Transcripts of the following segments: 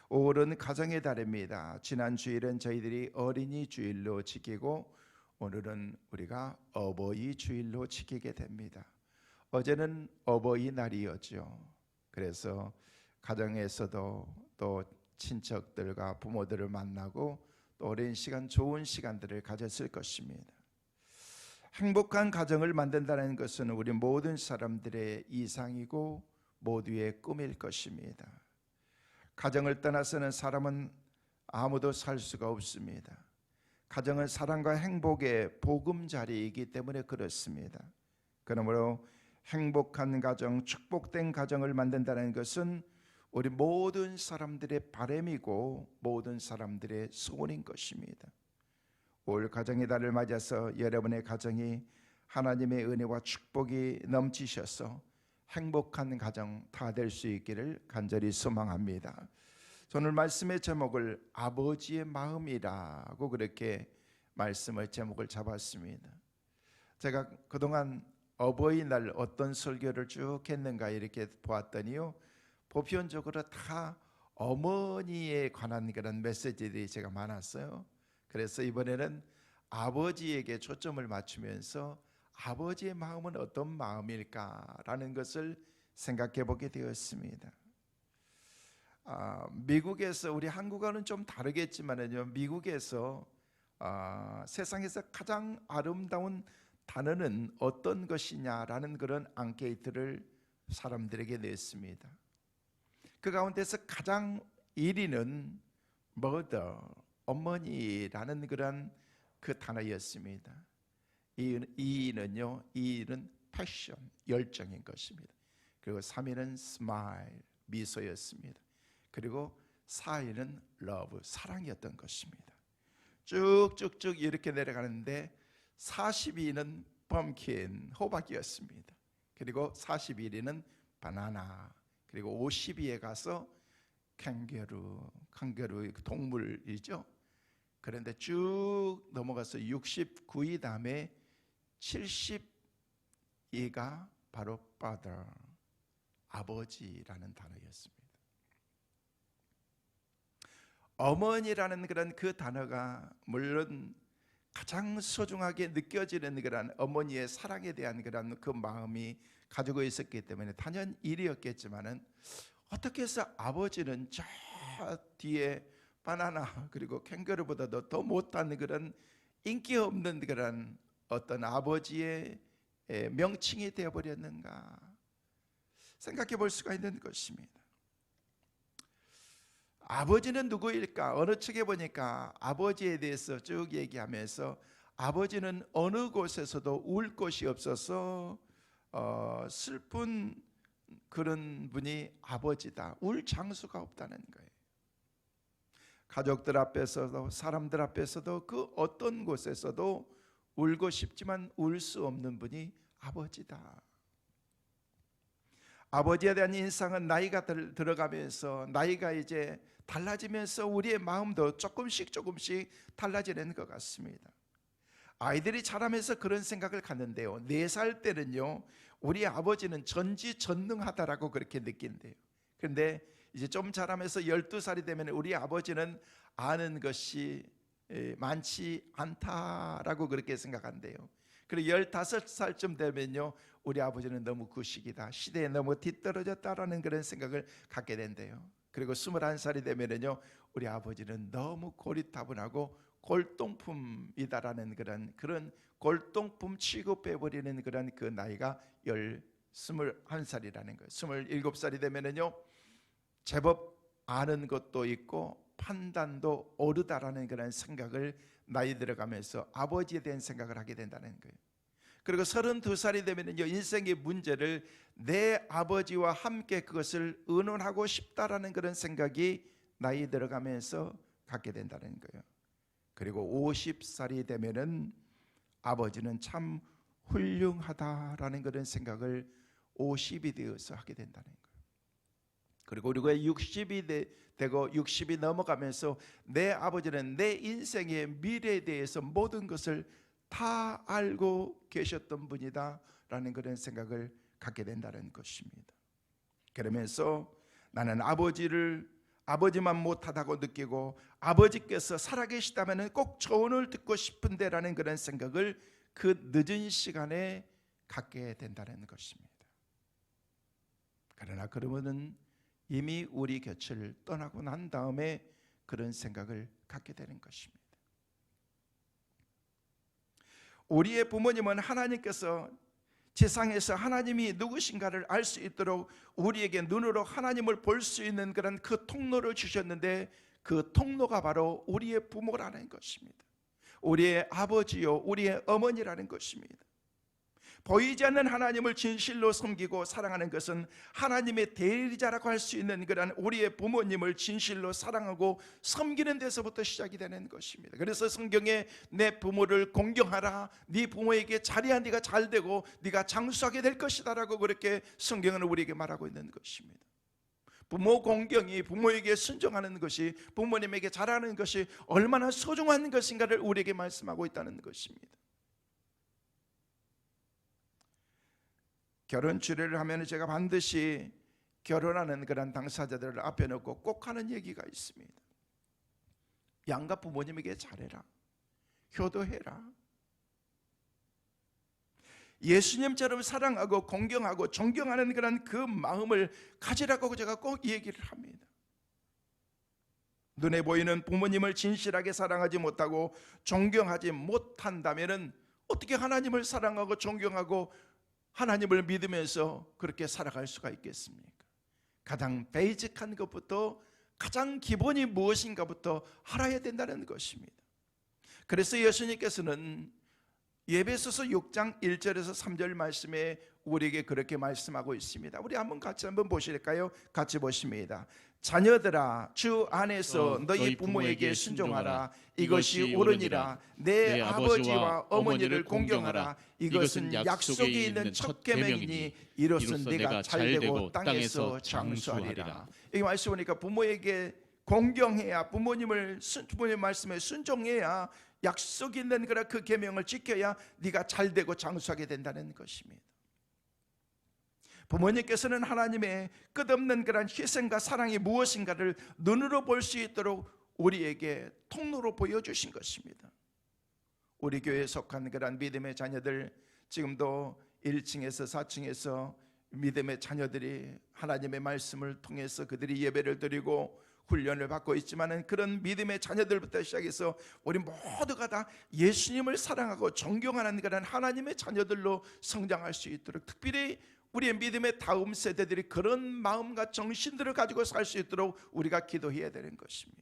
5월은 가정의 달입니다. 지난 주일은 저희들이 어린이 주일로 지키고 오늘은 우리가 어버이 주일로 지키게 됩니다. 어제는 어버이날이었죠. 그래서 가정에서도 또 친척들과 부모들을 만나고 또 오랜 시간 좋은 시간들을 가졌을 것입니다. 행복한 가정을 만든다는 것은 우리 모든 사람들의 이상이고 모두의 꿈일 것입니다. 가정을 떠나서는 사람은 아무도 살 수가 없습니다. 가정은 사랑과 행복의 보금자리이기 때문에 그렇습니다. 그러므로 행복한 가정, 축복된 가정을 만든다는 것은 우리 모든 사람들의 바람이고 모든 사람들의 소원인 것입니다. 올 가정의 달을 맞아서 여러분의 가정이 하나님의 은혜와 축복이 넘치셔서 행복한 가정 다 될 수 있기를 간절히 소망합니다. 오늘 말씀의 제목을 아버지의 마음이라고 그렇게 제목을 잡았습니다. 제가 그동안 어버이날 어떤 설교를 쭉 했는가 이렇게 보았더니요, 보편적으로 다 어머니에 관한 그런 메시지들이 제가 많았어요. 그래서 이번에는 아버지에게 초점을 맞추면서 아버지의 마음은 어떤 마음일까라는 것을 생각해 보게 되었습니다. 미국에서, 우리 한국어는 좀 다르겠지만요, 미국에서 세상에서 가장 아름다운 단어는 어떤 것이냐라는 그런 앙케이트를 사람들에게 냈습니다. 그 가운데서 가장 1위는 mother, 어머니라는 그런 그 단어였습니다. 2위는요, 2위는 passion, 열정인 것입니다. 그리고 3위는 smile, 미소였습니다. 그리고 4위는 love, 사랑이었던 것입니다. 쭉쭉쭉 이렇게 내려가는데 42위는 pumpkin, 호박이었습니다. 그리고 41위는 바나나, 그리고 52위에 가서 캥거루 동물이죠. 그런데 쭉 넘어가서 69위 다음에 70위가 바로 father, 아버지라는 단어였습니다. 어머니라는 그런 그 단어가 물론 가장 소중하게 느껴지는 그런 어머니의 사랑에 대한 그런 그 마음이 가지고 있었기 때문에 단연 1위였겠지만은, 어떻게 해서 아버지는 저 뒤에 바나나 그리고 캥거루보다도 더 못한 그런 인기 없는 그런 어떤 아버지의 명칭이 되어버렸는가 생각해 볼 수가 있는 것입니다. 아버지는 누구일까? 어느 책에 보니까 아버지에 대해서 쭉 얘기하면서 아버지는 어느 곳에서도 울 곳이 없어서 슬픈 그런 분이 아버지다. 울 장수가 없다는 거예요. 가족들 앞에서도 사람들 앞에서도 그 어떤 곳에서도 울고 싶지만 울 수 없는 분이 아버지다. 아버지에 대한 인상은 나이가 들어가면서, 나이가 이제 달라지면서 우리의 마음도 조금씩 달라지는 것 같습니다. 아이들이 자라면서 그런 생각을 갖는데요, 4살 때는요, 우리 아버지는 전지전능하다라고 그렇게 느낀대요. 그런데 이제 좀 자라면서 12살이 되면 우리 아버지는 아는 것이 많지 않다라고 그렇게 생각한대요. 그리고 15살쯤 되면요, 우리 아버지는 너무 구식이다, 시대에 너무 뒤떨어졌다라는 그런 생각을 갖게 된대요. 그리고 21살이 되면요, 우리 아버지는 너무 고리타분하고 골동품이다라는 그런 골동품 취급해버리는 그런 그 나이가 21살이라는 거예요. 27살이 되면요, 제법 아는 것도 있고 판단도 오르다라는 그런 생각을 나이 들어가면서 아버지에 대한 생각을 하게 된다는 거예요. 그리고 32살이 되면요, 인생의 문제를 내 아버지와 함께 그것을 의논하고 싶다라는 그런 생각이 나이 들어가면서 갖게 된다는 거예요. 그리고 50살이 되면은 아버지는 참 훌륭하다라는 그런 생각을 50이 되어서 하게 된다는 거예요. 그리고 우리가 60이 되고 60이 넘어가면서 내 아버지는 내 인생의 미래에 대해서 모든 것을 다 알고 계셨던 분이다 라는 그런 생각을 갖게 된다는 것입니다. 그러면서 나는 아버지만 못하다고 느끼고 아버지께서 살아계시다면 꼭 조언을 듣고 싶은데라는 그런 생각을 그 늦은 시간에 갖게 된다는 것입니다. 그러나 그러면은 이미 우리 곁을 떠나고 난 다음에 그런 생각을 갖게 되는 것입니다. 우리의 부모님은 하나님께서 세상에서 하나님이 누구신가를 알 수 있도록 우리에게 눈으로 하나님을 볼 수 있는 그런 그 통로를 주셨는데, 그 통로가 바로 우리의 부모라는 것입니다. 우리의 아버지요, 우리의 어머니라는 것입니다. 보이지 않는 하나님을 진실로 섬기고 사랑하는 것은 하나님의 대리자라고 할 수 있는 그런 우리의 부모님을 진실로 사랑하고 섬기는 데서부터 시작이 되는 것입니다. 그래서 성경에 내 부모를 공경하라, 네 부모에게 잘해야 네가 잘되고 네가 장수하게 될 것이다 라고 그렇게 성경은 우리에게 말하고 있는 것입니다. 부모 공경이, 부모에게 순종하는 것이, 부모님에게 잘하는 것이 얼마나 소중한 것인가를 우리에게 말씀하고 있다는 것입니다. 결혼 주례를 하면 제가 반드시 결혼하는 그런 당사자들을 앞에 놓고 꼭 하는 얘기가 있습니다. 양가 부모님에게 잘해라, 효도해라. 예수님처럼 사랑하고 공경하고 존경하는 그런 그 마음을 가지라고 제가 꼭 얘기를 합니다. 눈에 보이는 부모님을 진실하게 사랑하지 못하고 존경하지 못한다면 어떻게 하나님을 사랑하고 존경하고 하나님을 믿으면서 그렇게 살아갈 수가 있겠습니까? 가장 베이직한 것부터, 가장 기본이 무엇인가부터 알아야 된다는 것입니다. 그래서 예수님께서는 에베소서 6장 1절에서 3절 말씀에 우리에게 그렇게 말씀하고 있습니다. 우리 같이 한번 보실까요? 같이 보십니다. 자녀들아, 주 안에서 너희 부모에게 순종하라. 이것이 옳으니라. 내 아버지와 어머니를 공경하라. 이것은 약속이 있는 첫 계명이니 이로써 내가 잘되고 땅에서 장수하리라. 이 말씀 보니까 부모에게 공경해야, 부모님 말씀에 순종해야, 약속이 있는 그 계명을 지켜야 네가 잘되고 장수하게 된다는 것입니다. 부모님께서는 하나님의 끝없는 그런 희생과 사랑이 무엇인가를 눈으로 볼 수 있도록 우리에게 통로로 보여주신 것입니다. 우리 교회에 속한 그런 믿음의 자녀들, 지금도 1층에서 4층에서 믿음의 자녀들이 하나님의 말씀을 통해서 그들이 예배를 드리고 훈련을 받고 있지만, 그런 믿음의 자녀들부터 시작해서 우리 모두가 다 예수님을 사랑하고 존경하는 그런 하나님의 자녀들로 성장할 수 있도록, 특별히 우리의 믿음의 다음 세대들이 그런 마음과 정신들을 가지고 살 수 있도록 우리가 기도해야 되는 것입니다.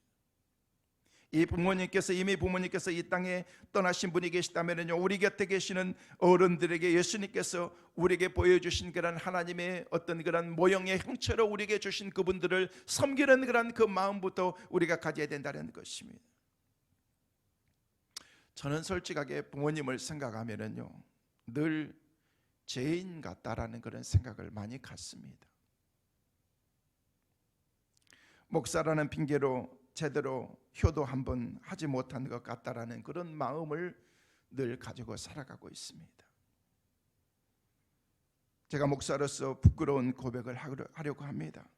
이미 부모님께서 이 땅에 떠나신 분이 계시다면요, 우리 곁에 계시는 어른들에게 예수님께서 우리에게 보여주신 그런 하나님의 어떤 그런 모형의 형체로 우리에게 주신 그분들을 섬기는 그런 그 마음부터 우리가 가져야 된다는 것입니다. 저는 솔직하게 부모님을 생각하면요, 늘 죄인 같다라는 그런 생각을 많이 갖습니다. 목사라는 핑계로 제대로 효도 한번 하지 못한 것 같다라는 그런 마음을 늘 가지고 살아가고 있습니다. 제가 목사로서 부끄러운 고백을 하려고 합니다.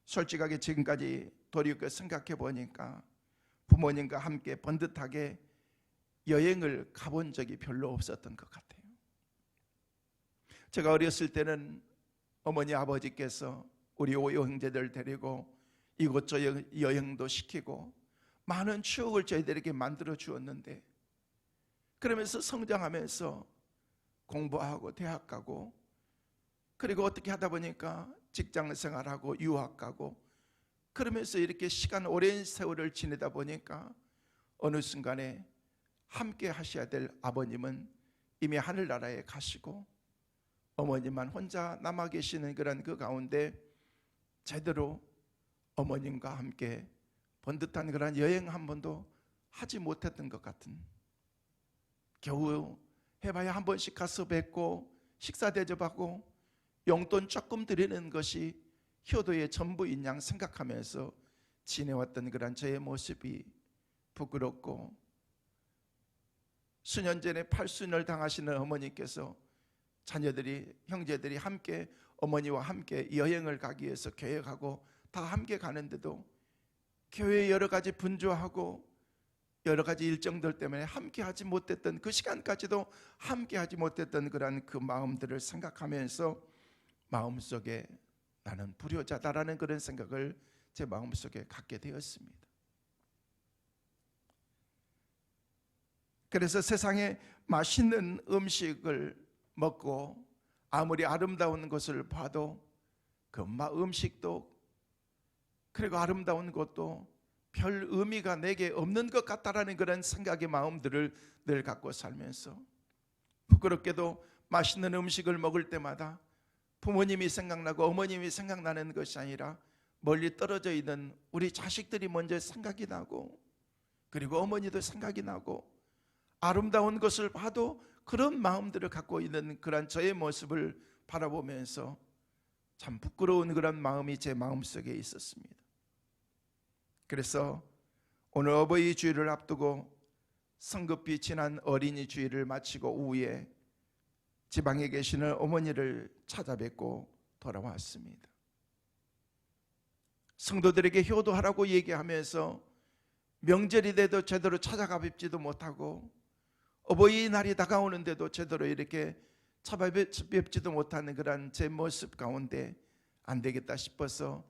솔직하게 지금까지 돌이켜 생각해 보니까 부모님과 함께 번듯하게 여행을 가본 적이 별로 없었던 것 같아요. 제가 어렸을 때는 어머니 아버지께서 우리 5호 형제들 데리고 이곳저곳 여행도 시키고 많은 추억을 저희들에게 만들어 주었는데, 그러면서 성장하면서 공부하고 대학 가고, 그리고 어떻게 하다 보니까 직장 생활하고 유학 가고, 그러면서 이렇게 오랜 세월을 지내다 보니까 어느 순간에 함께 하셔야 될 아버님은 이미 하늘나라에 가시고 어머님만 혼자 남아 계시는 그런 그 가운데 제대로 어머님과 함께 번듯한 그런 여행 한 번도 하지 못했던 것 같은, 겨우 해봐야 한 번씩 가서 뵙고 식사 대접하고 용돈 조금 드리는 것이 효도의 전부인 양 생각하면서 지내왔던 그런 저의 모습이 부끄럽고, 수년 전에 팔순을 당하시는 어머니께서 형제들이 함께 어머니와 함께 여행을 가기 위해서 계획하고 다 함께 가는데도 교회 여러 가지 분주하고 여러 가지 일정들 때문에 함께 하지 못했던 그 시간까지도 함께 하지 못했던 그런 그 마음들을 생각하면서 마음속에 나는 불효자다라는 그런 생각을 제 마음속에 갖게 되었습니다. 그래서 세상에 맛있는 음식을 먹고 아무리 아름다운 것을 봐도 그 음식도 그리고 아름다운 것도 별 의미가 내게 없는 것 같다라는 그런 생각의 마음들을 늘 갖고 살면서 부끄럽게도 맛있는 음식을 먹을 때마다 부모님이 생각나고 어머님이 생각나는 것이 아니라 멀리 떨어져 있는 우리 자식들이 먼저 생각이 나고 그리고 어머니도 생각이 나고 아름다운 것을 봐도 그런 마음들을 갖고 있는 그런 저의 모습을 바라보면서 참 부끄러운 그런 마음이 제 마음속에 있었습니다. 그래서 오늘 어버이 주일을 앞두고 성급히 지난 어린이 주일을 마치고 오후에 지방에 계시는 어머니를 찾아뵙고 돌아왔습니다. 성도들에게 효도하라고 얘기하면서 명절이 돼도 제대로 찾아가 뵙지도 못하고 어버이날이 다가오는데도 제대로 이렇게 찾아뵙지도 못하는 그런 제 모습 가운데 안 되겠다 싶어서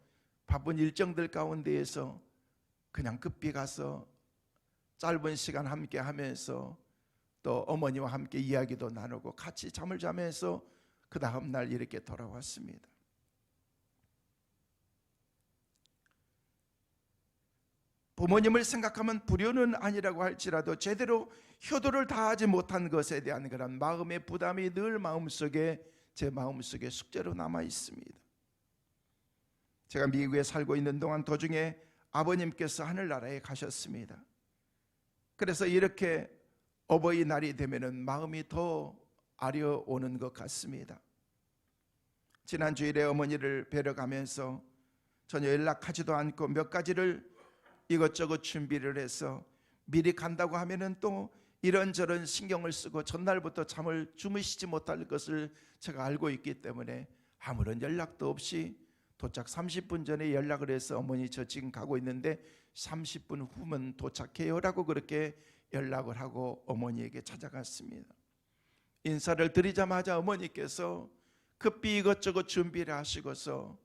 바쁜 일정들 가운데에서 그냥 급히 가서 짧은 시간 함께 하면서 또 어머니와 함께 이야기도 나누고 같이 잠을 자면서 그 다음 날 이렇게 돌아왔습니다. 부모님을 생각하면 불효는 아니라고 할지라도 제대로 효도를 다하지 못한 것에 대한 그런 마음의 부담이 늘 마음속에 제 마음속에 숙제로 남아 있습니다. 제가 미국에 살고 있는 동안 도중에 아버님께서 하늘나라에 가셨습니다. 그래서 이렇게 어버이날이 되면은 마음이 더 아려오는 것 같습니다. 지난 주일에 어머니를 뵈러 가면서 전혀 연락하지도 않고 몇 가지를 이것저것 준비를 해서 미리 간다고 하면은 또 이런저런 신경을 쓰고 전날부터 잠을 주무시지 못할 것을 제가 알고 있기 때문에 아무런 연락도 없이 도착 30분 전에 연락을 해서 어머니 저 지금 가고 있는데 30분 후면 도착해요 라고 그렇게 연락을 하고 어머니에게 찾아갔습니다. 인사를 드리자마자 어머니께서 급히 이것저것 준비를 하시고서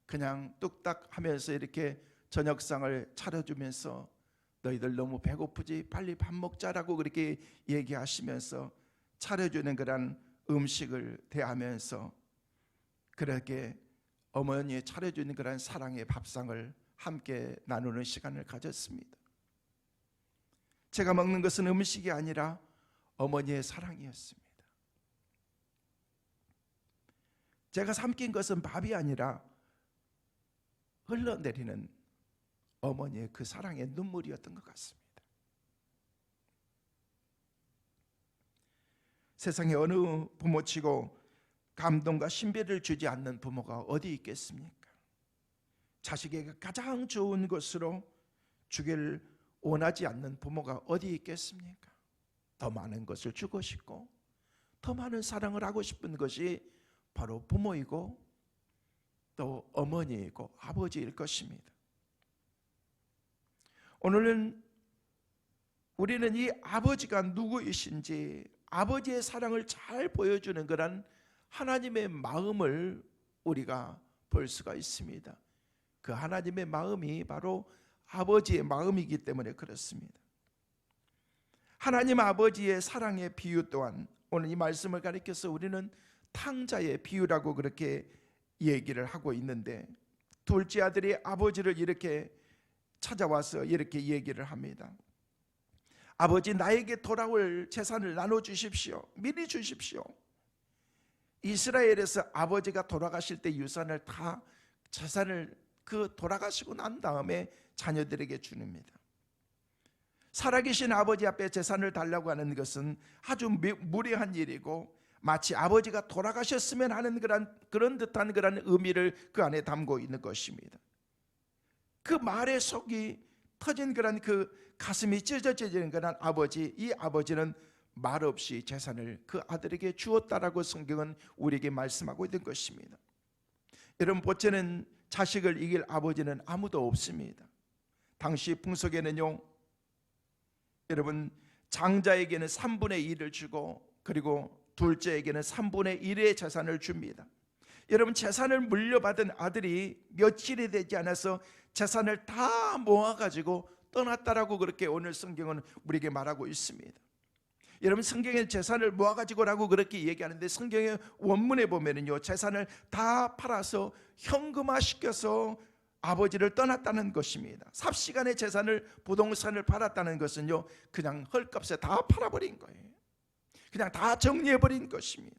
그냥 뚝딱 하면서 이렇게 저녁상을 차려주면서 너희들 너무 배고프지 빨리 밥 먹자라고 그렇게 얘기하시면서 차려주는 그런 음식을 대하면서 그렇게 어머니의 차려주는 그런 사랑의 밥상을 함께 나누는 시간을 가졌습니다. 제가 먹는 것은 음식이 아니라 어머니의 사랑이었습니다. 제가 삼킨 것은 밥이 아니라 흘러내리는 어머니의 그 사랑의 눈물이었던 것 같습니다. 세상에 어느 부모치고 감동과 신비를 주지 않는 부모가 어디 있겠습니까? 자식에게 가장 좋은 것으로 주기를 원하지 않는 부모가 어디 있겠습니까? 더 많은 것을 주고 싶고 더 많은 사랑을 하고 싶은 것이 바로 부모이고 또 어머니이고 아버지일 것입니다. 오늘은 우리는 이 아버지가 누구이신지 아버지의 사랑을 잘 보여주는 그런 하나님의 마음을 우리가 볼 수가 있습니다. 그 하나님의 마음이 바로 아버지의 마음이기 때문에 그렇습니다. 하나님 아버지의 사랑의 비유 또한 오늘 이 말씀을 가리켜서 우리는 탕자의 비유라고 그렇게 얘기를 하고 있는데 둘째 아들이 아버지를 이렇게 찾아와서 이렇게 얘기를 합니다. 아버지 나에게 돌아올 재산을 나눠주십시오. 미리 주십시오. 이스라엘에서 아버지가 돌아가실 때 유산을 다 재산을 돌아가시고 난 다음에 자녀들에게 주입니다. 살아계신 아버지 앞에 재산을 달라고 하는 것은 아주 무례한 일이고 마치 아버지가 돌아가셨으면 하는 그런 듯한 그런 의미를 그 안에 담고 있는 것입니다. 그 말에 속이 터진 그런 그 가슴이 찢어지는 그런 아버지, 이 아버지는 말없이 재산을 그 아들에게 주었다라고 성경은 우리에게 말씀하고 있는 것입니다. 여러분, 보채는 자식을 이길 아버지는 아무도 없습니다. 당시 풍속에는요, 여러분, 장자에게는 3분의 1을 주고 그리고 둘째에게는 3분의 1의 재산을 줍니다. 여러분, 재산을 물려받은 아들이 며칠이 되지 않아서 재산을 다 모아가지고 떠났다라고 그렇게 오늘 성경은 우리에게 말하고 있습니다. 여러분, 성경에 재산을 모아가지고라고 그렇게 얘기하는데 성경의 원문에 보면은요, 재산을 다 팔아서 현금화시켜서 아버지를 떠났다는 것입니다. 삽시간에 재산을, 부동산을 팔았다는 것은요, 그냥 헐값에 다 팔아버린 거예요. 그냥 다 정리해버린 것입니다.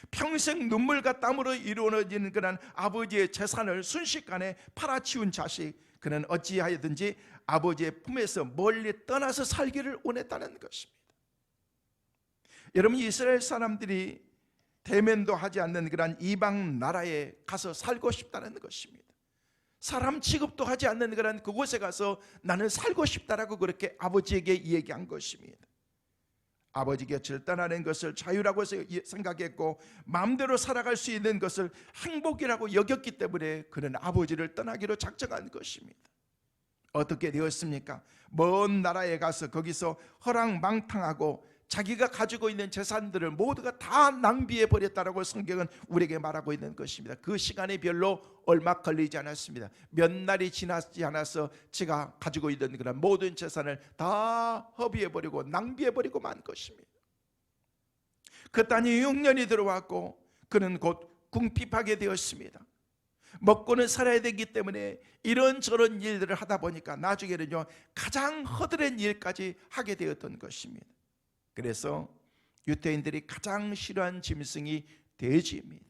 평생 눈물과 땀으로 이루어지는 그런 아버지의 재산을 순식간에 팔아치운 자식, 그는 어찌하여든지 아버지의 품에서 멀리 떠나서 살기를 원했다는 것입니다. 여러분, 이스라엘 사람들이 대면도 하지 않는 그런 이방 나라에 가서 살고 싶다는 것입니다. 사람 취급도 하지 않는 그런 그곳에 가서 나는 살고 싶다라고 그렇게 아버지에게 얘기한 것입니다. 아버지 곁을 떠나는 것을 자유라고 생각했고 마음대로 살아갈 수 있는 것을 행복이라고 여겼기 때문에 그는 아버지를 떠나기로 작정한 것입니다. 어떻게 되었습니까? 먼 나라에 가서 거기서 허랑망탕하고 자기가 가지고 있는 재산들을 모두가 다 낭비해 버렸다라고 성경은 우리에게 말하고 있는 것입니다. 그 시간이 별로 얼마 걸리지 않았습니다. 몇 날이 지나지 않아서 제가 가지고 있던 그런 모든 재산을 다 허비해 버리고 낭비해 버리고 만 것입니다. 그 딸이 6년이 들어왔고 그는 곧 궁핍하게 되었습니다. 먹고는 살아야 되기 때문에 이런저런 일들을 하다 보니까 나중에는요, 가장 허드렛 일까지 하게 되었던 것입니다. 그래서 유대인들이 가장 싫어한 짐승이 돼지입니다.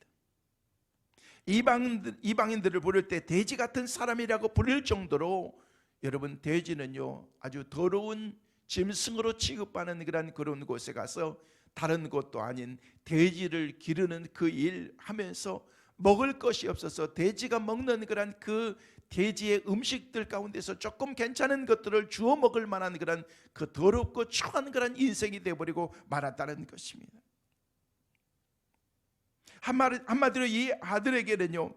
이방인들을 부를 때 돼지 같은 사람이라고 부를 정도로 여러분, 돼지는요 아주 더러운 짐승으로 취급하는 그런 곳에 가서 다른 곳도 아닌 돼지를 기르는 그 일 하면서 먹을 것이 없어서 돼지가 먹는 그런 그 돼지의 음식들 가운데서 조금 괜찮은 것들을 주워 먹을 만한 그런 그 더럽고 추한 그런 인생이 되어버리고 말았다는 것입니다. 한마디로 이 아들에게는요,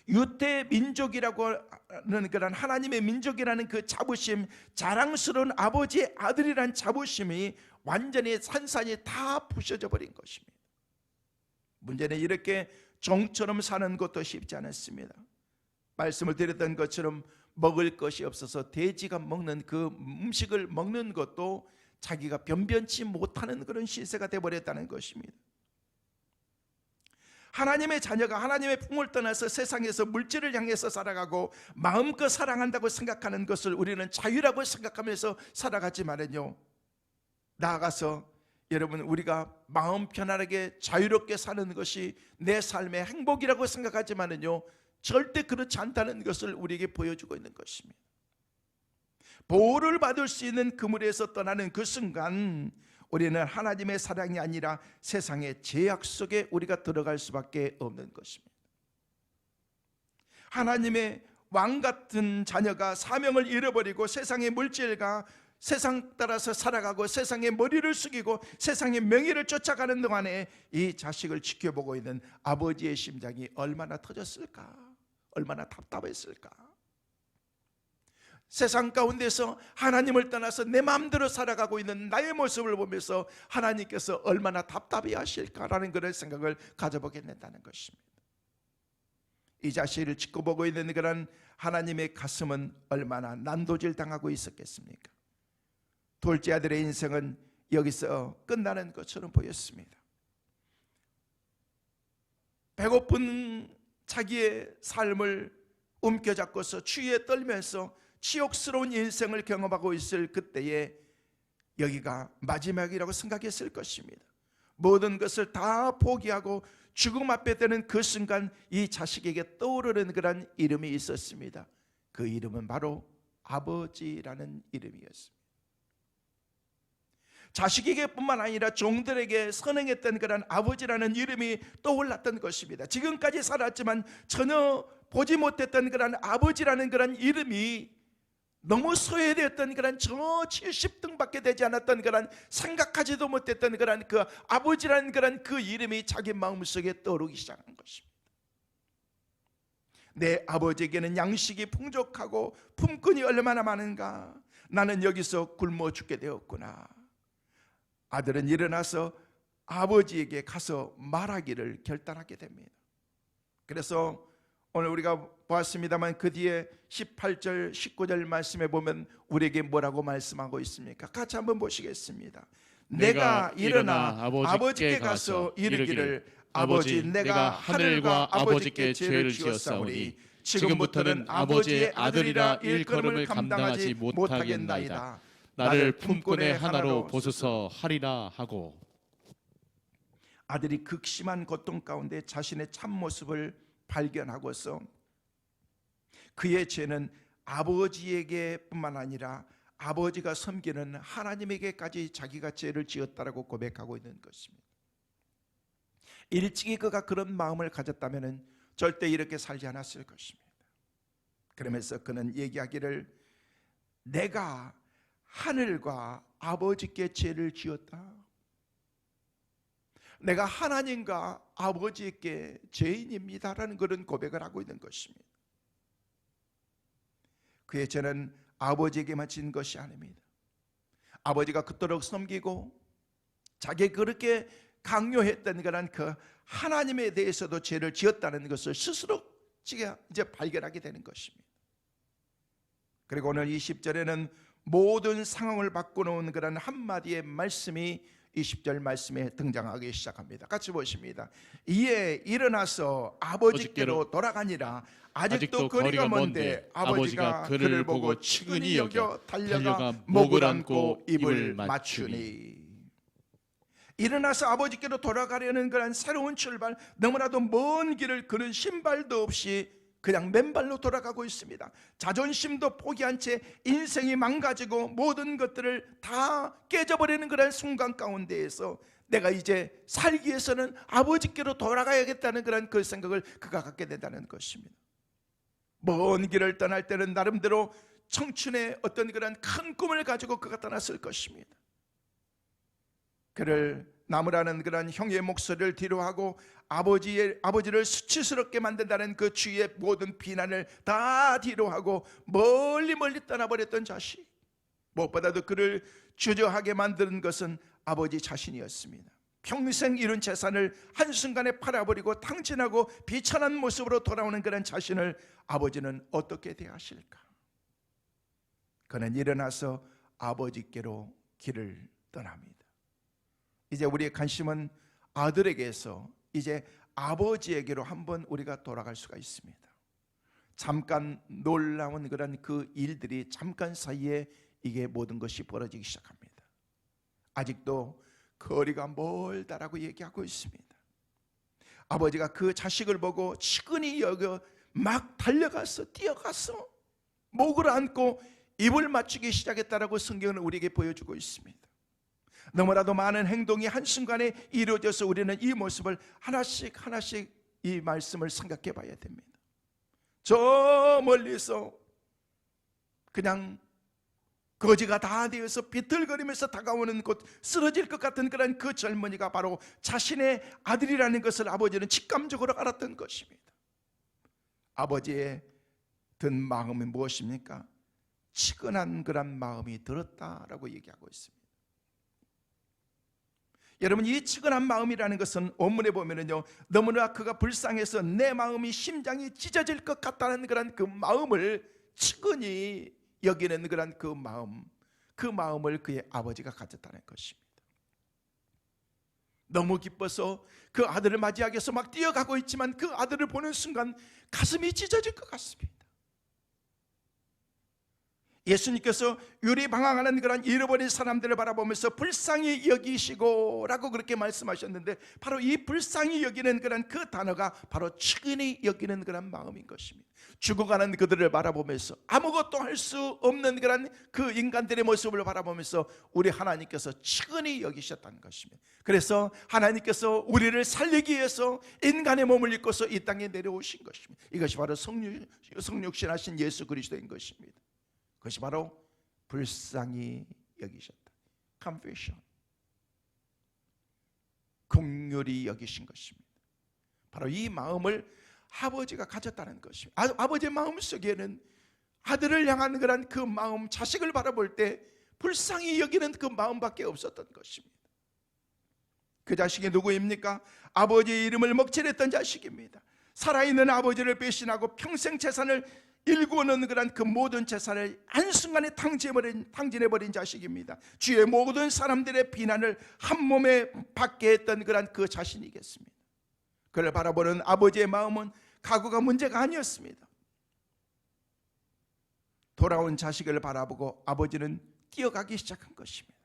유대 민족이라고 하는 그런 하나님의 민족이라는 그 자부심, 자랑스러운 아버지의 아들이란 자부심이 완전히 산산이 다 부셔져 버린 것입니다. 문제는 이렇게 종처럼 사는 것도 쉽지 않았습니다. 말씀을 드렸던 것처럼 먹을 것이 없어서 돼지가 먹는 그 음식을 먹는 것도 자기가 변변치 못하는 그런 시세가 되어버렸다는 것입니다. 하나님의 자녀가 하나님의 품을 떠나서 세상에서 물질을 향해서 살아가고 마음껏 사랑한다고 생각하는 것을 우리는 자유라고 생각하면서 살아가지만은요, 나아가서 여러분, 우리가 마음 편안하게 자유롭게 사는 것이 내 삶의 행복이라고 생각하지만은요, 절대 그렇지 않다는 것을 우리에게 보여주고 있는 것입니다. 보호를 받을 수 있는 그물에서 떠나는 그 순간 우리는 하나님의 사랑이 아니라 세상의 제약 속에 우리가 들어갈 수밖에 없는 것입니다. 하나님의 왕 같은 자녀가 사명을 잃어버리고 세상의 물질과 세상 따라서 살아가고 세상의 머리를 숙이고 세상의 명예를 쫓아가는 동안에 이 자식을 지켜보고 있는 아버지의 심장이 얼마나 터졌을까, 얼마나 답답했을까. 세상 가운데서 하나님을 떠나서 내 마음대로 살아가고 있는 나의 모습을 보면서 하나님께서 얼마나 답답해 하실까라는 그런 생각을 가져보게 된다는 것입니다. 이 자식을 지켜보고 있는 그런 하나님의 가슴은 얼마나 난도질 당하고 있었겠습니까? 둘째 아들의 인생은 여기서 끝나는 것처럼 보였습니다. 배고픈 자기의 삶을 움켜잡고서 추위에 떨면서 치욕스러운 인생을 경험하고 있을 그때에 여기가 마지막이라고 생각했을 것입니다. 모든 것을 다 포기하고 죽음 앞에 되는 그 순간 이 자식에게 떠오르는 그런 이름이 있었습니다. 그 이름은 바로 아버지라는 이름이었습니다. 자식에게 뿐만 아니라 종들에게 선행했던 그런 아버지라는 이름이 떠올랐던 것입니다. 지금까지 살았지만 전혀 보지 못했던 그런 아버지라는 그런 이름이 너무 소외되었던 그런 저 70등밖에 되지 않았던 그런 생각하지도 못했던 그런 그 아버지라는 그런 그 이름이 자기 마음속에 떠오르기 시작한 것입니다. 내 아버지에게는 양식이 풍족하고 품꾼이 얼마나 많은가. 나는 여기서 굶어 죽게 되었구나. 아들은 일어나서 아버지에게 가서 말하기를 결단하게 됩니다. 그래서 오늘 우리가 보았습니다만 그 뒤에 18절 19절 말씀에 보면 우리에게 뭐라고 말씀하고 있습니까? 같이 한번 보시겠습니다. 내가 일어나 아버지께 가서 이르기를 아버지, 내가 하늘과 아버지께 죄를 지었사오니 지금부터는 아버지의 아들이라 일컬음을 감당하지 못하겠나이다. 나를 품꾼의 하나로 보소서 하리라 하고. 아들이 극심한 고통 가운데 자신의 참모습을 발견하고서 그의 죄는 아버지에게 뿐만 아니라 아버지가 섬기는 하나님에게까지 자기가 죄를 지었다라고 고백하고 있는 것입니다. 일찍이 그가 그런 마음을 가졌다면 절대 이렇게 살지 않았을 것입니다. 그러면서 그는 얘기하기를 내가 하늘과 아버지께 죄를 지었다. 내가 하나님과 아버지께 죄인입니다라는 그런 고백을 하고 있는 것입니다. 그의 죄는 아버지에게만 진 것이 아닙니다. 아버지가 그토록 섬기고 자기 그렇게 강요했던 그런 그 하나님에 대해서도 죄를 지었다는 것을 스스로 이제 발견하게 되는 것입니다. 그리고 오늘 20절에는 모든 상황을 바꿔놓은 그런 한마디의 말씀이 20절 말씀에 등장하기 시작합니다. 같이 보십니다. 이에 일어나서 아버지께로 돌아가니라. 아직도 거리가 먼데 아버지가 그를 보고 측은히 여겨 달려가 목을 안고 입을 맞추니. 일어나서 아버지께로 돌아가려는 그런 새로운 출발, 너무나도 먼 길을 그는 신발도 없이 그냥 맨발로 돌아가고 있습니다. 자존심도 포기한 채 인생이 망가지고 모든 것들을 다 깨져버리는 그런 순간 가운데에서 내가 이제 살기 위해서는 아버지께로 돌아가야겠다는 그런 그 생각을 그가 갖게 된다는 것입니다. 먼 길을 떠날 때는 나름대로 청춘의 어떤 그런 큰 꿈을 가지고 그가 떠났을 것입니다. 그를 나무라는 그런 형의 목소리를 뒤로하고 아버지를 수치스럽게 만든다는 그 주위의 모든 비난을 다 뒤로하고 멀리 떠나버렸던 자식, 무엇보다도 그를 주저하게 만드는 것은 아버지 자신이었습니다. 평생 이룬 재산을 한순간에 팔아버리고 탕진하고 비천한 모습으로 돌아오는 그런 자신을 아버지는 어떻게 대하실까? 그는 일어나서 아버지께로 길을 떠납니다. 이제 우리의 관심은 아들에게서 이제 아버지에게로 한번 우리가 돌아갈 수가 있습니다. 잠깐 놀라운 그런 그 일들이 잠깐 사이에 이게 모든 것이 벌어지기 시작합니다. 아직도 거리가 멀다라고 얘기하고 있습니다. 아버지가 그 자식을 보고 측은히 여겨 막 달려가서 뛰어가서 목을 안고 입을 맞추기 시작했다라고 성경은 우리에게 보여주고 있습니다. 너무나도 많은 행동이 한순간에 이루어져서 우리는 이 모습을 하나씩 이 말씀을 생각해 봐야 됩니다. 저 멀리서 그냥 거지가 다 되어서 비틀거리면서 다가오는 곳, 쓰러질 것 같은 그런 그 젊은이가 바로 자신의 아들이라는 것을 아버지는 직감적으로 알았던 것입니다. 아버지의 든 마음이 무엇입니까? 치근한 그런 마음이 들었다라고 얘기하고 있습니다. 여러분, 이 치근한 마음이라는 것은 원문에 보면은요, 너무나 그가 불쌍해서 내 마음이 심장이 찢어질 것 같다는 그런 그 마음을 치근히 여기는 그런 그 마음을 그의 아버지가 가졌다는 것입니다. 너무 기뻐서 그 아들을 맞이하기 위해서 막 뛰어가고 있지만 그 아들을 보는 순간 가슴이 찢어질 것 같습니다. 예수님께서 유리방황하는 그런 잃어버린 사람들을 바라보면서 불쌍히 여기시고 라고 그렇게 말씀하셨는데, 바로 이 불쌍히 여기는 그런 그 단어가 바로 측은히 여기는 그런 마음인 것입니다. 죽어가는 그들을 바라보면서 아무것도 할 수 없는 그런 그 인간들의 모습을 바라보면서 우리 하나님께서 측은히 여기셨다는 것입니다. 그래서 하나님께서 우리를 살리기 위해서 인간의 몸을 입고서 이 땅에 내려오신 것입니다. 이것이 바로 성육신하신 예수 그리스도인 것입니다. 그것이 바로 불쌍히 여기셨다. compassion, 긍휼히 여기신 것입니다. 바로 이 마음을 아버지가 가졌다는 것입니다. 아버지의 마음속에는 아들을 향한 그런 그 마음, 자식을 바라볼 때 불쌍히 여기는 그 마음밖에 없었던 것입니다. 그 자식이 누구입니까? 아버지의 이름을 먹칠했던 자식입니다. 살아있는 아버지를 배신하고 평생 재산을 일구어놓은 그런 그 모든 재산을 한순간에 탕진해버린 자식입니다. 주위의 모든 사람들의 비난을 한 몸에 받게 했던 그런 그 자신이겠습니다. 그를 바라보는 아버지의 마음은 가구가 문제가 아니었습니다. 돌아온 자식을 바라보고 아버지는 뛰어가기 시작한 것입니다.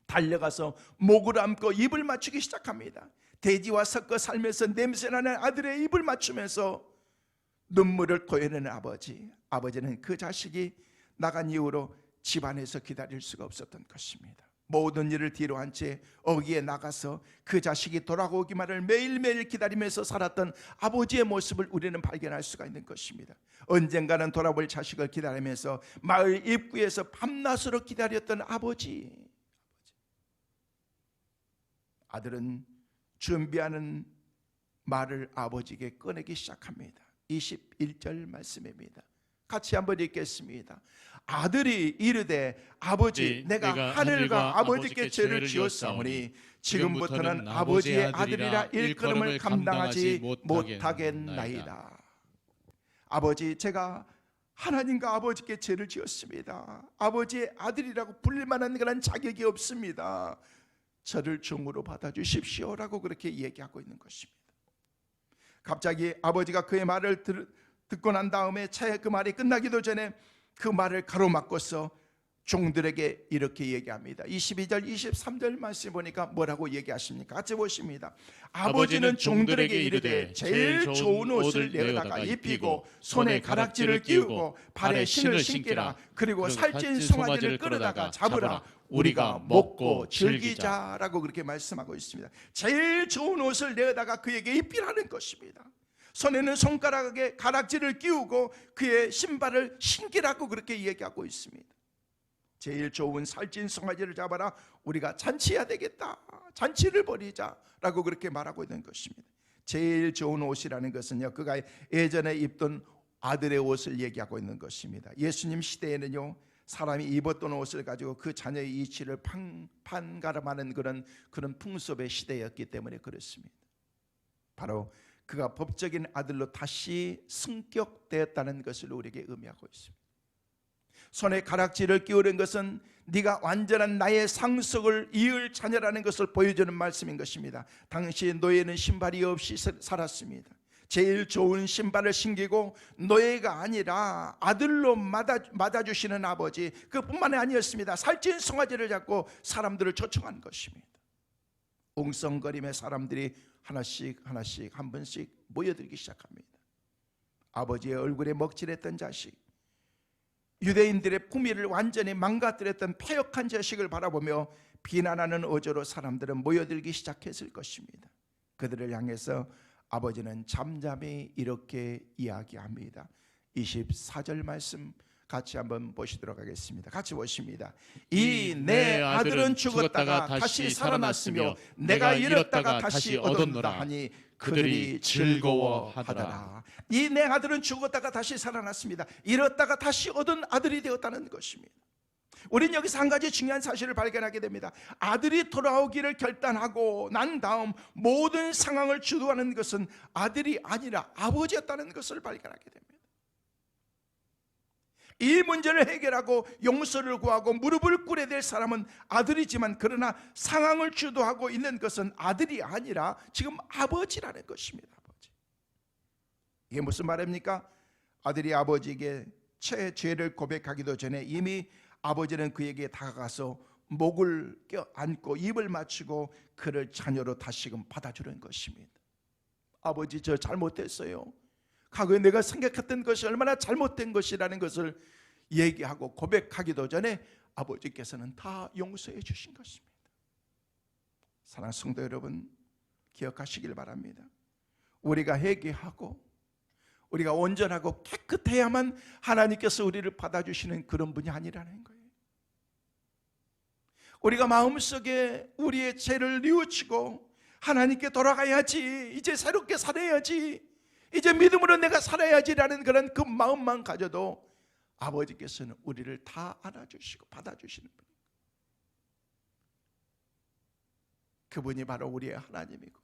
달려가서 목을 안고 입을 맞추기 시작합니다. 돼지와 섞어 살면서 냄새나는 아들의 입을 맞추면서 눈물을 토해내는 아버지는 그 자식이 나간 이후로 집안에서 기다릴 수가 없었던 것입니다. 모든 일을 뒤로 한 채 어귀에 나가서 그 자식이 돌아오기만을 매일매일 기다리면서 살았던 아버지의 모습을 우리는 발견할 수가 있는 것입니다. 언젠가는 돌아올 자식을 기다리면서 마을 입구에서 밤낮으로 기다렸던 아버지. 아들은 준비하는 말을 아버지에게 꺼내기 시작합니다. 21절 말씀입니다. 같이 한번 읽겠습니다. 아들이 이르되 아버지 내가 하늘과 아버지께 죄를 지었사오니 지금부터는 아버지의 아들이라 일컬음을 감당하지 못하겠나이다. 아버지, 제가 하나님과 아버지께 죄를 지었습니다. 아버지의 아들이라고 불릴 만한 그런 자격이 없습니다. 저를 종으로 받아주십시오라고 그렇게 얘기하고 있는 것입니다. 갑자기 아버지가 그의 말을 듣고 난 다음에 차에 그 말이 끝나기도 전에 그 말을 가로막고서 종들에게 이렇게 얘기합니다. 22절 23절 말씀 보니까 뭐라고 얘기하십니까? 같이 보십니다. 아버지는 종들에게 이르되 제일 좋은 옷을 내어다가 입히고 손에 가락지를 끼우고 발에 신을 신기라. 그리고 살찐 송아지를 끌어다가 잡으라. 우리가 먹고 즐기자라고 그렇게 말씀하고 있습니다. 제일 좋은 옷을 내어다가 그에게 입히라는 것입니다. 손에는 손가락에 가락지를 끼우고 그의 신발을 신기라고 그렇게 얘기하고 있습니다. 제일 좋은 살찐 송아지를 잡아라. 우리가 잔치해야 되겠다. 잔치를 벌이자라고 그렇게 말하고 있는 것입니다. 제일 좋은 옷이라는 것은요, 그가 예전에 입던 아들의 옷을 얘기하고 있는 것입니다. 예수님 시대에는요, 사람이 입었던 옷을 가지고 그 자녀의 이치를 판가름하는 그런 풍습의 시대였기 때문에 그렇습니다. 바로 그가 법적인 아들로 다시 승격되었다는 것을 우리에게 의미하고 있습니다. 손에 가락지를 끼우는 것은 네가 완전한 나의 상속을 이을 자녀라는 것을 보여주는 말씀인 것입니다. 당시 노예는 신발이 없이 살았습니다. 제일 좋은 신발을 신기고 노예가 아니라 아들로 맞아주시는 아버지, 그뿐만이 아니었습니다. 살찐 송아지를 잡고 사람들을 초청한 것입니다. 웅성거림의 사람들이 하나씩 한 번씩 모여들기 시작합니다. 아버지의 얼굴에 먹칠했던 자식, 유대인들의 품위를 완전히 망가뜨렸던 패역한 자식을 바라보며 비난하는 어조로 사람들은 모여들기 시작했을 것입니다. 그들을 향해서 아버지는 잠잠히 이렇게 이야기합니다. 24절 말씀 같이 한번 보시도록 하겠습니다. 같이 보십니다. 이 내 아들은 죽었다가 다시 살아났으며 내가 잃었다가 다시 얻었노라 하니 그들이 즐거워하더라. 이 내 아들은 죽었다가 다시 살아났습니다. 잃었다가 다시 얻은 아들이 되었다는 것입니다. 우리는 여기서 한 가지 중요한 사실을 발견하게 됩니다. 아들이 돌아오기를 결단하고 난 다음 모든 상황을 주도하는 것은 아들이 아니라 아버지였다는 것을 발견하게 됩니다. 이 문제를 해결하고 용서를 구하고 무릎을 꿇어야 될 사람은 아들이지만, 그러나 상황을 주도하고 있는 것은 아들이 아니라 지금 아버지라는 것입니다. 아버지. 이게 무슨 말입니까? 아들이 아버지에게 죄를 고백하기도 전에 이미 아버지는 그에게 다가가서 목을 껴안고 입을 맞추고 그를 자녀로 다시금 받아주는 것입니다. 아버지, 저 잘못했어요. 과거에 내가 생각했던 것이 얼마나 잘못된 것이라는 것을 얘기하고 고백하기도 전에 아버지께서는 다 용서해 주신 것입니다. 사랑하는 성도 여러분, 기억하시길 바랍니다. 우리가 회개하고 우리가 온전하고 깨끗해야만 하나님께서 우리를 받아주시는 그런 분이 아니라는 거예요. 우리가 마음속에 우리의 죄를 뉘우치고 하나님께 돌아가야지, 이제 새롭게 살아야지, 이제 믿음으로 내가 살아야지라는 그런 그 마음만 가져도 아버지께서는 우리를 다 안아주시고 받아주시는 분. 그분이 바로 우리의 하나님이고,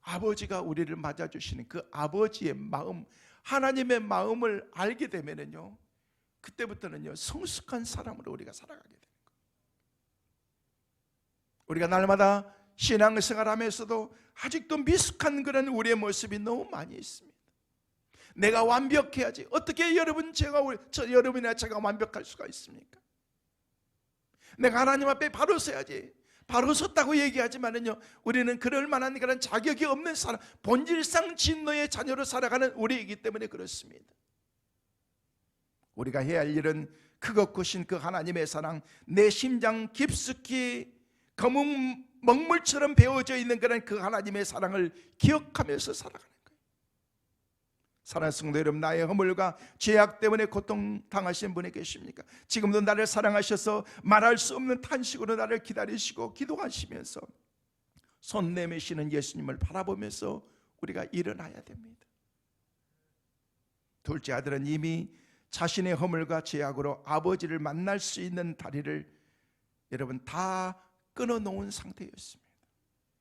아버지가 우리를 맞아주시는 그 아버지의 마음, 하나님의 마음을 알게 되면은요, 그때부터는요 성숙한 사람으로 우리가 살아가게 되는 거예요. 우리가 날마다 신앙생활하면서도 아직도 미숙한 그런 우리의 모습이 너무 많이 있습니다. 내가 완벽해야지. 어떻게 여러분이나 제가 완벽할 수가 있습니까? 내가 하나님 앞에 바로 서야지. 바로 섰다고 얘기하지만은요, 우리는 그럴 만한 그런 자격이 없는 사람, 본질상 진노의 자녀로 살아가는 우리이기 때문에 그렇습니다. 우리가 해야 할 일은 크고 크신 그 하나님의 사랑, 내 심장 깊숙이 검은 먹물처럼 배어져 있는 그런 그 하나님의 사랑을 기억하면서 살아가는 거예요. 사랑하는 성도 여러분, 나의 허물과 죄악 때문에 고통당하신 분이 계십니까? 지금도 나를 사랑하셔서 말할 수 없는 탄식으로 나를 기다리시고 기도하시면서 손 내미시는 예수님을 바라보면서 우리가 일어나야 됩니다. 둘째 아들은 이미 자신의 허물과 죄악으로 아버지를 만날 수 있는 다리를 여러분 다 끊어놓은 상태였습니다.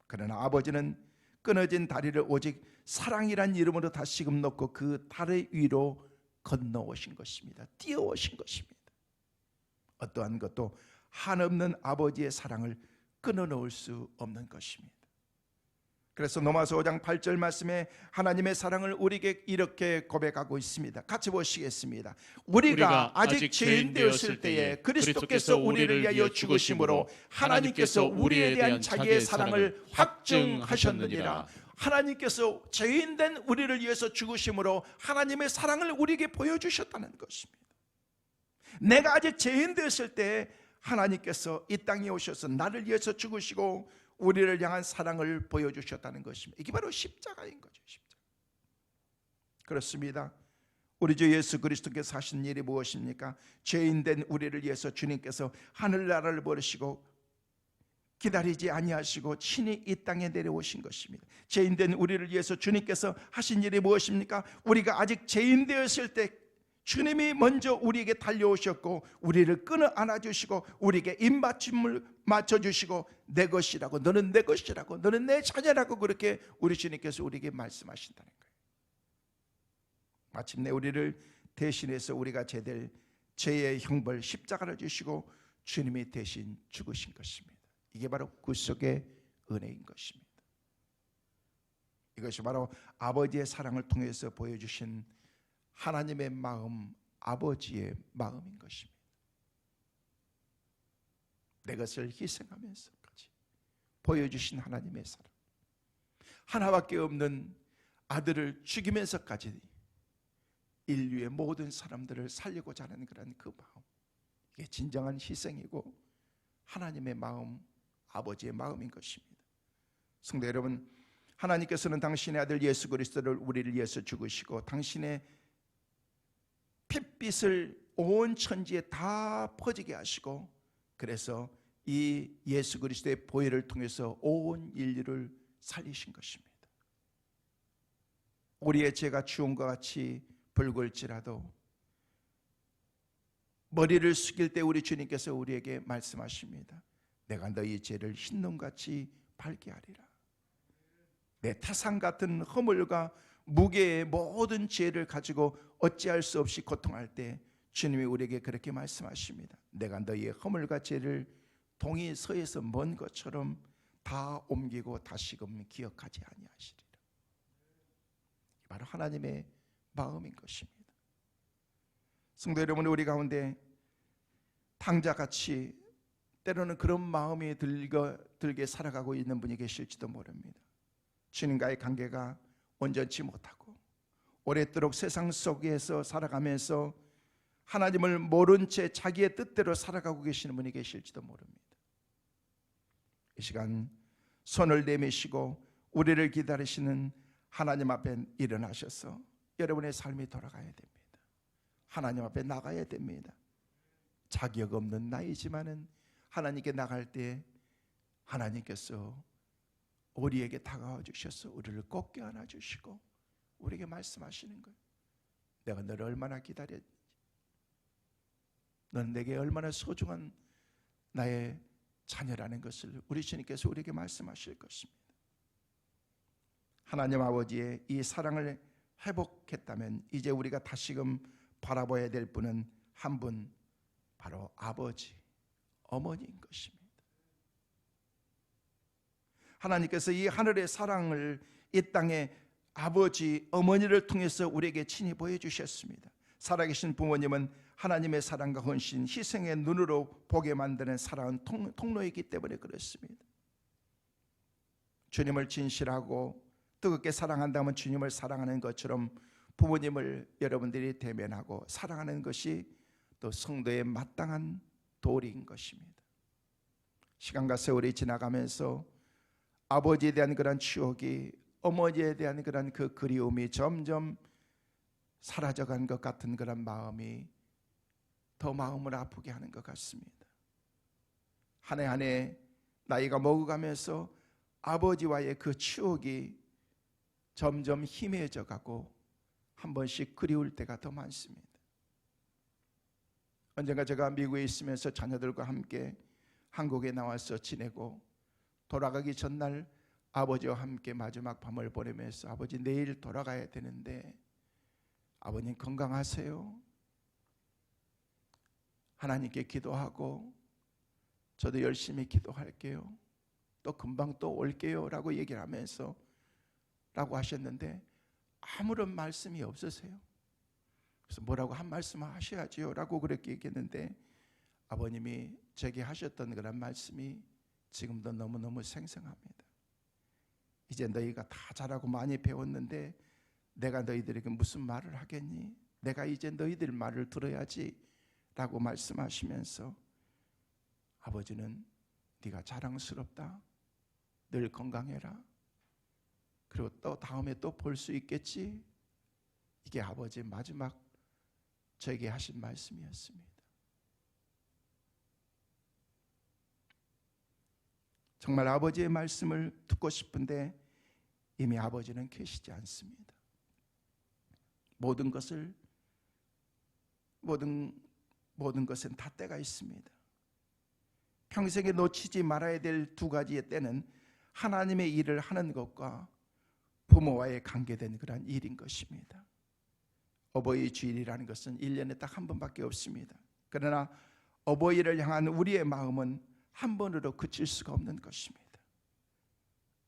그러나 아버지는 끊어진 다리를 오직 사랑이란 이름으로 다시금 놓고 그 다리 위로 건너오신 것입니다. 뛰어오신 것입니다. 어떠한 것도 한없는 아버지의 사랑을 끊어놓을 수 없는 것입니다. 그래서 로마서 5장 8절 말씀에 하나님의 사랑을 우리에게 이렇게 고백하고 있습니다. 같이 보시겠습니다. 우리가 아직 죄인 되었을 때에 그리스도께서 우리를 위하여 죽으심으로 하나님께서 우리에 대한 자기의 사랑을 확증하셨느니라. 하나님께서 죄인된 우리를 위해서 죽으심으로 하나님의 사랑을 우리에게 보여주셨다는 것입니다. 내가 아직 죄인 되었을 때 하나님께서 이 땅에 오셔서 나를 위해서 죽으시고 우리를 향한 사랑을 보여주셨다는 것입니다. 이게 바로 십자가인 거죠. 십자가. 그렇습니다. 우리 주 예수 그리스도께서 하신 일이 무엇입니까? 죄인된 우리를 위해서 주님께서 하늘나라를 버리시고 기다리지 아니하시고 친히 이 땅에 내려오신 것입니다. 죄인된 우리를 위해서 주님께서 하신 일이 무엇입니까? 우리가 아직 죄인 되었을 때 주님이 먼저 우리에게 달려오셨고 우리를 끊어 안아주시고 우리에게 입맞춤을 맞춰주시고 내 것이라고, 너는 내 것이라고, 너는 내 자녀라고, 그렇게 우리 주님께서 우리에게 말씀하신다는 거예요. 마침내 우리를 대신해서 우리가 제될 죄의 형벌 십자가를 주시고 주님이 대신 죽으신 것입니다. 이게 바로 구속의 은혜인 것입니다. 이것이 바로 아버지의 사랑을 통해서 보여주신 하나님의 마음, 아버지의 마음인 것입니다. 내 것을 희생하면서까지 보여주신 하나님의 사랑, 하나밖에 없는 아들을 죽이면서까지 인류의 모든 사람들을 살리고자 하는 그런 그 마음, 이게 진정한 희생이고 하나님의 마음, 아버지의 마음인 것입니다. 성도 여러분, 하나님께서는 당신의 아들 예수 그리스도를 우리를 위해서 죽으시고 당신의 핏빛을 온 천지에 다 퍼지게 하시고, 그래서 이 예수 그리스도의 보혈을 통해서 온 인류를 살리신 것입니다. 우리의 죄가 주홍과 같이 붉을지라도 머리를 숙일 때 우리 주님께서 우리에게 말씀하십니다. 내가 너희 죄를 흰눈같이 밝게 하리라. 내 태산 같은 허물과 무게의 모든 죄를 가지고 어찌할 수 없이 고통할 때 주님이 우리에게 그렇게 말씀하십니다. 내가 너희의 허물과 죄를 동이 서에서 먼 것처럼 다 옮기고 다시금 기억하지 아니하시리라. 바로 하나님의 마음인 것입니다. 성도 여러분, 우리 가운데 탕자같이 때로는 그런 마음이 들게 살아가고 있는 분이 계실지도 모릅니다. 주님과의 관계가 온전치 못하고 오랫도록 세상 속에서 살아가면서 하나님을 모른 채 자기의 뜻대로 살아가고 계시는 분이 계실지도 모릅니다. 이 시간 손을 내미시고 우리를 기다리시는 하나님 앞에 일어나셔서 여러분의 삶이 돌아가야 됩니다. 하나님 앞에 나가야 됩니다. 자격 없는 나이지만은 하나님께 나갈 때 하나님께서 우리에게 다가와 주셔서 우리를 꼭 껴안아 주시고 우리에게 말씀하시는 거예요. 내가 너를 얼마나 기다렸는지, 너는 내게 얼마나 소중한 나의 자녀라는 것을 우리 주님께서 우리에게 말씀하실 것입니다. 하나님 아버지의 이 사랑을 회복했다면 이제 우리가 다시금 바라봐야 될 분은 한 분, 바로 아버지, 어머니인 것입니다. 하나님께서 이 하늘의 사랑을 이 땅에 아버지, 어머니를 통해서 우리에게 친히 보여주셨습니다. 살아계신 부모님은 하나님의 사랑과 헌신, 희생의 눈으로 보게 만드는 살아온 통로이기 때문에 그렇습니다. 주님을 진실하고 뜨겁게 사랑한다면 주님을 사랑하는 것처럼 부모님을 여러분들이 대면하고 사랑하는 것이 또 성도의 마땅한 도리인 것입니다. 시간과 세월이 지나가면서 아버지에 대한 그런 추억이, 어머니에 대한 그런 그 그리움이 점점 사라져간 것 같은 그런 마음이 더 마음을 아프게 하는 것 같습니다. 한 해 한 해 나이가 먹어가면서 아버지와의 그 추억이 점점 희미해져 가고 한 번씩 그리울 때가 더 많습니다. 언젠가 제가 미국에 있으면서 자녀들과 함께 한국에 나와서 지내고 돌아가기 전날 아버지와 함께 마지막 밤을 보내면서 아버지 내일 돌아가야 되는데 아버님 건강하세요? 하나님께 기도하고 저도 열심히 기도할게요. 또 금방 또 올게요 라고 얘기를 하면서 라고 하셨는데 아무런 말씀이 없으세요. 그래서 뭐라고 한 말씀 하셔야지요 라고 그렇게 얘기했는데 아버님이 제게 하셨던 그런 말씀이 지금도 너무너무 생생합니다. 이제 너희가 다 잘하고 많이 배웠는데 내가 너희들에게 무슨 말을 하겠니? 내가 이제 너희들 말을 들어야지 라고 말씀하시면서 아버지는 네가 자랑스럽다, 늘 건강해라, 그리고 또 다음에 또 볼 수 있겠지. 이게 아버지의 마지막 저에게 하신 말씀이었습니다. 정말 아버지의 말씀을 듣고 싶은데 이미 아버지는 계시지 않습니다. 모든 것은 다 때가 있습니다. 평생에 놓치지 말아야 될 두 가지의 때는 하나님의 일을 하는 것과 부모와의 관계된 그런 일인 것입니다. 어버이 주일이라는 것은 1년에 딱 한 번밖에 없습니다. 그러나 어버이를 향한 우리의 마음은 한 번으로 그칠 수가 없는 것입니다.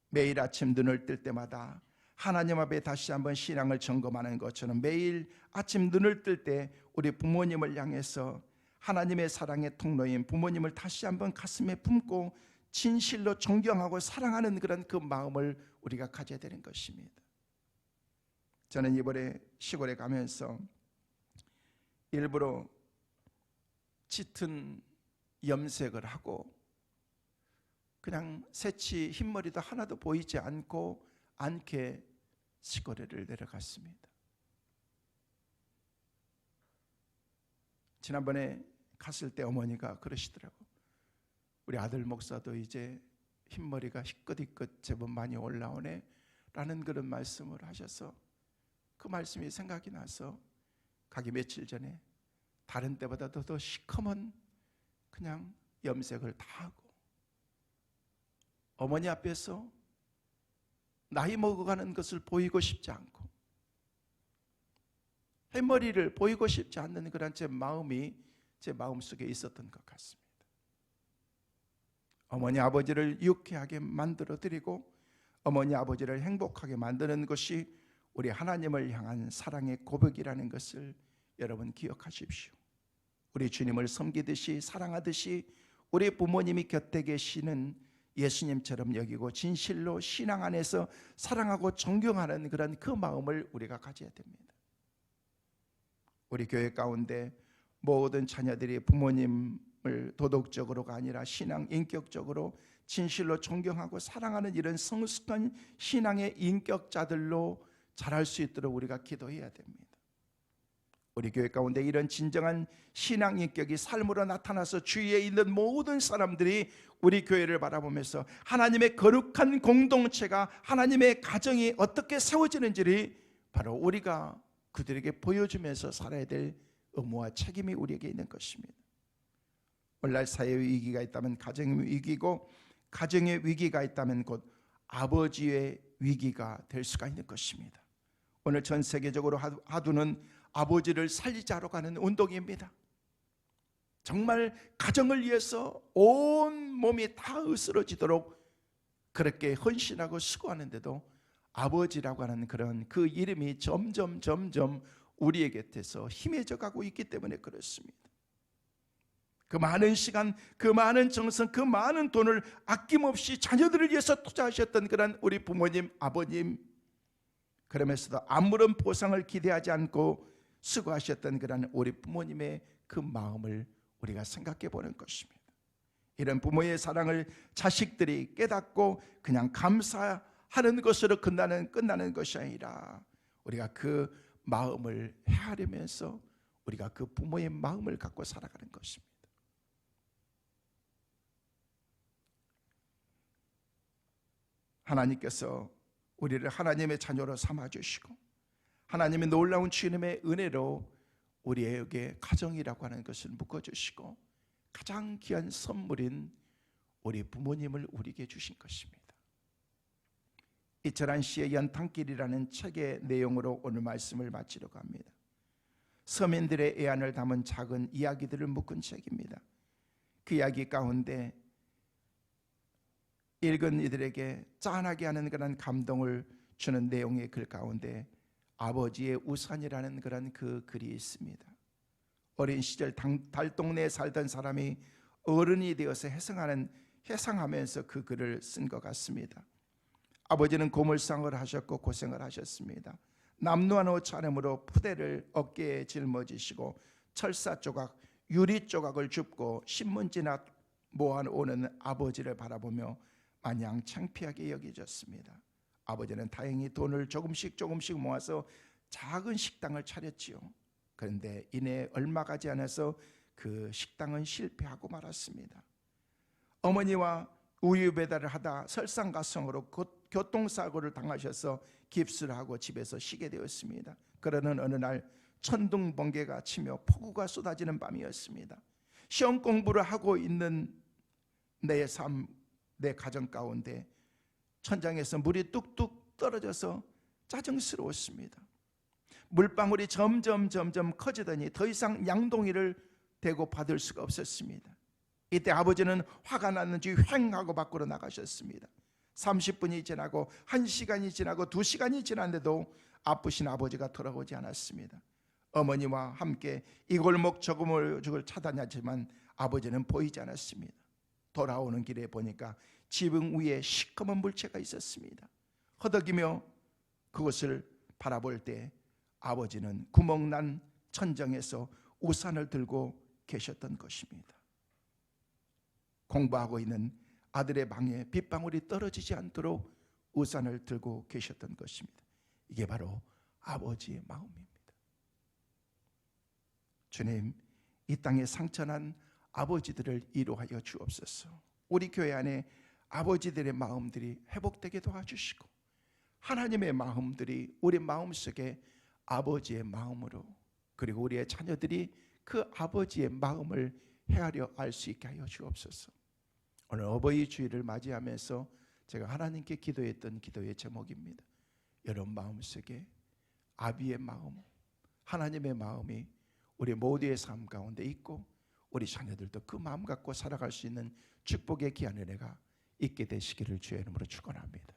매일 아침 눈을 뜰 때마다 하나님 앞에 다시 한번 신앙을 점검하는 것처럼 매일 아침 눈을 뜰 때 우리 부모님을 향해서 하나님의 사랑의 통로인 부모님을 다시 한번 가슴에 품고 진실로 존경하고 사랑하는 그런 그 마음을 우리가 가져야 되는 것입니다. 저는 이번에 시골에 가면서 일부러 짙은 염색을 하고 그냥 새치 흰머리도 하나도 보이지 않게 시골에를 내려갔습니다. 지난번에 갔을 때 어머니가 그러시더라고. 우리 아들 목사도 이제 흰머리가 희끗희끗 제법 많이 올라오네 라는 그런 말씀을 하셔서 그 말씀이 생각이 나서 가기 며칠 전에 다른 때보다도 더 시커먼 그냥 염색을 다 하고 어머니 앞에서 나이 먹어가는 것을 보이고 싶지 않고 흰머리를 보이고 싶지 않는 그런 제 마음이 제 마음속에 있었던 것 같습니다. 어머니 아버지를 유쾌하게 만들어 드리고 어머니 아버지를 행복하게 만드는 것이 우리 하나님을 향한 사랑의 고백이라는 것을 여러분 기억하십시오. 우리 주님을 섬기듯이 사랑하듯이 우리 부모님이 곁에 계시는 예수님처럼 여기고 진실로 신앙 안에서 사랑하고 존경하는 그런 그 마음을 우리가 가져야 됩니다. 우리 교회 가운데 모든 자녀들이 부모님을 도덕적으로가 아니라 신앙 인격적으로 진실로 존경하고 사랑하는 이런 성숙한 신앙의 인격자들로 자랄 수 있도록 우리가 기도해야 됩니다. 우리 교회 가운데 이런 진정한 신앙 인격이 삶으로 나타나서 주위에 있는 모든 사람들이 우리 교회를 바라보면서 하나님의 거룩한 공동체가, 하나님의 가정이 어떻게 세워지는지를 바로 우리가 그들에게 보여주면서 살아야 될 의무와 책임이 우리에게 있는 것입니다. 오늘날 사회의 위기가 있다면 가정의 위기고, 가정의 위기가 있다면 곧 아버지의 위기가 될 수가 있는 것입니다. 오늘 전 세계적으로 하두는 아버지를 살리자로 가는 운동입니다. 정말 가정을 위해서 온 몸이 다 으스러지도록 그렇게 헌신하고 수고하는데도 아버지라고 하는 그런 그 이름이 점점 우리의 곁에서 희미해져 가고 있기 때문에 그렇습니다. 그 많은 시간, 그 많은 정성, 그 많은 돈을 아낌없이 자녀들을 위해서 투자하셨던 그런 우리 부모님, 아버님, 그러면서도 아무런 보상을 기대하지 않고 수고하셨던 그런 우리 부모님의 그 마음을 우리가 생각해 보는 것입니다. 이런 부모의 사랑을 자식들이 깨닫고 그냥 감사하는 것으로 끝나는 것이 아니라 우리가 그 마음을 헤아리면서 우리가 그 부모의 마음을 갖고 살아가는 것입니다. 하나님께서 우리를 하나님의 자녀로 삼아주시고 하나님의 놀라운 주님의 은혜로 우리에게 가정이라고 하는 것을 묶어주시고 가장 귀한 선물인 우리 부모님을 우리에게 주신 것입니다. 이철한 씨의 연탄길이라는 책의 내용으로 오늘 말씀을 마치려고 합니다. 서민들의 애안을 담은 작은 이야기들을 묶은 책입니다. 그 이야기 가운데 읽은 이들에게 짠하게 하는 그런 감동을 주는 내용의 글 가운데 아버지의 우산이라는 그런 그 글이 있습니다. 어린 시절 달동네에 살던 사람이 어른이 되어서 회상하면서 그 글을 쓴 것 같습니다. 아버지는 고물상을 하셨고 고생을 하셨습니다. 남루한 옷차림으로 푸대를 어깨에 짊어지시고 철사 조각, 유리 조각을 줍고 신문지나 모아오는 아버지를 바라보며 마냥 창피하게 여겨졌습니다. 아버지는 다행히 돈을 조금씩 모아서 작은 식당을 차렸지요. 그런데 이내 얼마 가지 않아서 그 식당은 실패하고 말았습니다. 어머니와 우유 배달을 하다 설상가성으로 교통사고를 당하셔서 깁스를 하고 집에서 쉬게 되었습니다. 그러는 어느 날 천둥 번개가 치며 폭우가 쏟아지는 밤이었습니다. 시험 공부를 하고 있는 내 삶, 내 가정 가운데 천장에서 물이 뚝뚝 떨어져서 짜증스러웠습니다. 물방울이 점점 커지더니 더 이상 양동이를 대고 받을 수가 없었습니다. 이때 아버지는 화가 났는지 휑하고 밖으로 나가셨습니다. 30분이 지나고 1시간이 지나고 2시간이 지났는데도 아프신 아버지가 돌아오지 않았습니다. 어머니와 함께 이 골목 저 골목을 찾아다녔지만 아버지는 보이지 않았습니다. 돌아오는 길에 보니까 지붕 위에 시커먼 물체가 있었습니다. 허덕이며 그것을 바라볼 때 아버지는 구멍난 천정에서 우산을 들고 계셨던 것입니다. 공부하고 있는 아들의 방에 빗방울이 떨어지지 않도록 우산을 들고 계셨던 것입니다. 이게 바로 아버지의 마음입니다. 주님, 이 땅에 상처난 아버지들을 위로하여 주옵소서. 우리 교회 안에 아버지들의 마음들이 회복되게 도와주시고 하나님의 마음들이 우리 마음속에 아버지의 마음으로, 그리고 우리의 자녀들이 그 아버지의 마음을 헤아려 알 수 있게 하여 주옵소서. 오늘 어버이 주일을 맞이하면서 제가 하나님께 기도했던 기도의 제목입니다. 여러분 마음속에 아비의 마음, 하나님의 마음이 우리 모두의 삶 가운데 있고 우리 자녀들도 그 마음 갖고 살아갈 수 있는 축복의 귀한 은혜가 있게 되시기를 주의 이름으로 축원합니다.